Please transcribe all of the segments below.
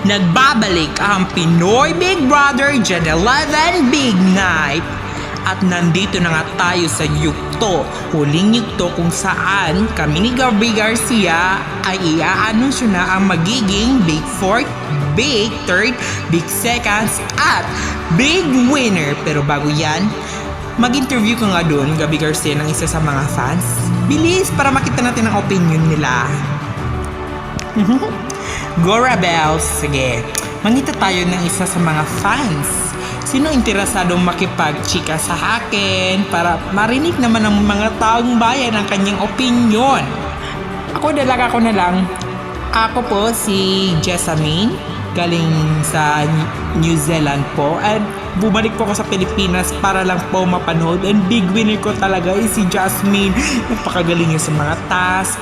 Nagbabalik ang Pinoy Big Brother Gen 11 Big Night. At nandito na nga tayo sa yugto, huling yugto kung saan kami ni Gabby Garcia ay i-aanunsyo na ang magiging Big Fourth, Big Third, Big Seconds at Big Winner. Pero bago yan, mag-interview ka nga doon, Gabby Garcia, ng isa sa mga fans. Bilis para makita natin ang opinion nila. Go Rebels! Sige, manita tayo ng isa sa mga fans. Sino interesadong makipag-chika sa akin para marinig naman ng mga taong bayan ang kanyang opinion? Ako na lang. Ako po si Jessamine, galing sa New Zealand po. At bumalik po ako sa Pilipinas para lang po mapanood. And big winner ko talaga is si Jasmine. Napakagaling niya sa mga task.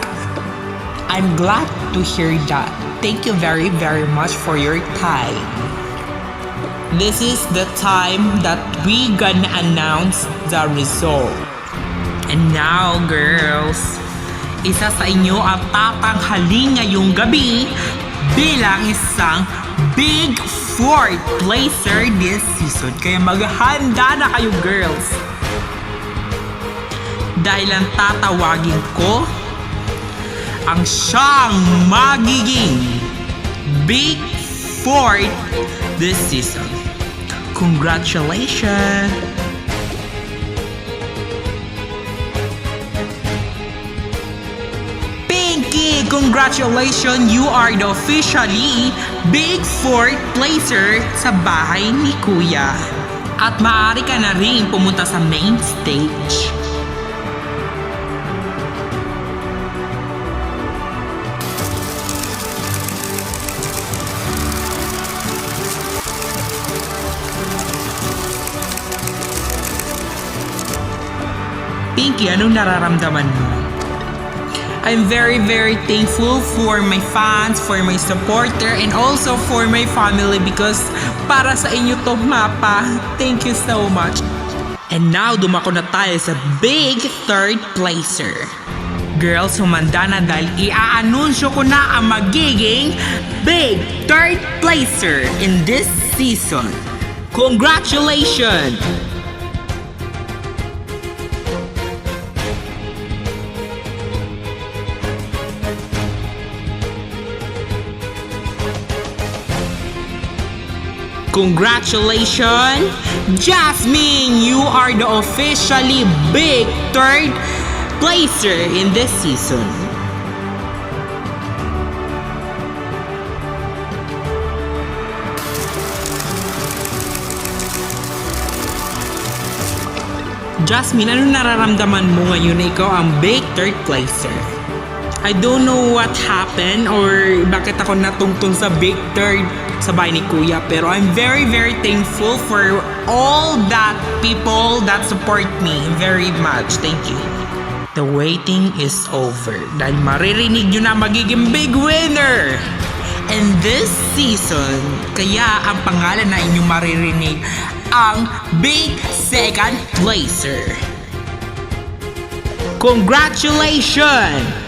I'm glad to hear that. Thank you very, very much for your time. This is the time that we gonna announce the result. And now, girls, isa sa inyo ang tatanghaling ngayong gabi bilang isang Big Fourth placer this season. Kaya maghanda na kayo, girls. Dahil ang tatawagin ko ang siyang magiging Big Fourth this season. Congratulations! Pinky, congratulations! You are the officially Big Fourth placer sa bahay ni Kuya. At maaari ka na rin pumunta sa main stage. Pinky, anong nararamdaman mo? I'm very, very thankful for my fans, for my supporter, and also for my family because para sa inyo to mapa. Thank you so much. And now, dumako na tayo sa Big Third Placer. Girls, humanda na dahil i-aanunsyo ko na ang magiging Big Third Placer in this season. Congratulations! Congratulations, Jasmine! You are the officially Big Third placer in this season. Jasmine, ano nararamdaman mo ngayon na ikaw ang Big Third placer? I don't know what happened or bakit ako natungtong sa Big Third sa bahay ni Kuya, pero I'm very, very thankful for all that people that support me very much. Thank you. The waiting is over dahil maririnig nyo na magiging big winner in this season. Kaya ang pangalan na inyong maririnig ang Big Second Placer. Congratulations!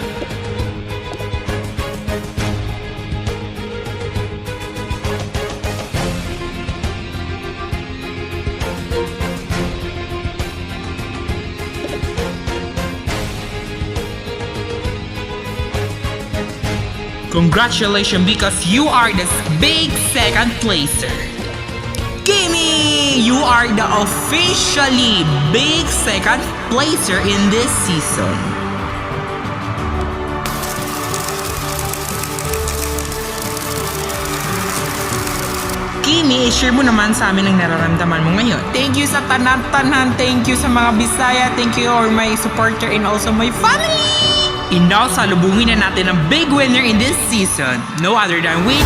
Congratulations because you are the Big Second Placer. Kimi, you are the officially Big Second Placer in this season. Kimi, i-share mo naman sa amin ang nararamdaman mo ngayon. Thank you sa tanan-tanan. Thank you sa mga Bisaya. Thank you all my supporter and also my family. And now, salubungin na natin ang big winner in this season. No other than with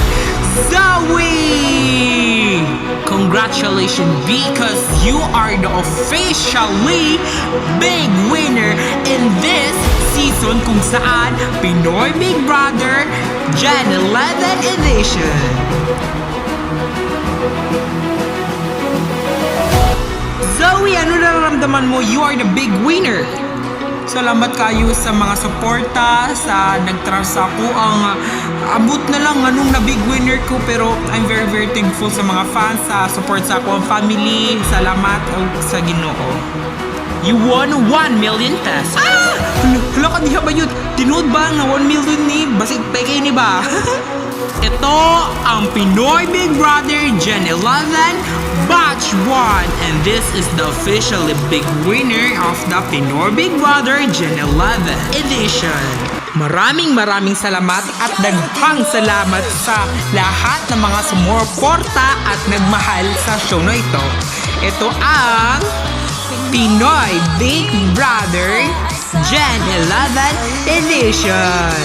Zoe! Congratulations because you are the officially big winner in this season kung saan Pinoy Big Brother Gen 11 Edition. Zoe, ano nararamdaman mo? You are the big winner. Salamat kayo sa mga suporta, sa nag-trust ako. Ang abot na lang anong na big winner ko, pero I'm very very thankful sa mga fans, sa support sa ako ang family. Salamat sa Ginoo. You won 1 million pesos. Hala ka diha ba yun? Tinood ba na 1 million ni? Basig peke ni ba? Ito ang Pinoy Big Brother Gen 11 Batch 1, and this is the officially big winner of the Pinoy Big Brother Gen 11 edition. Maraming salamat at daghang salamat sa lahat ng mga sumuporta at nagmahal sa show na ito. Ito ang Pinoy Big Brother Gen 11 edition.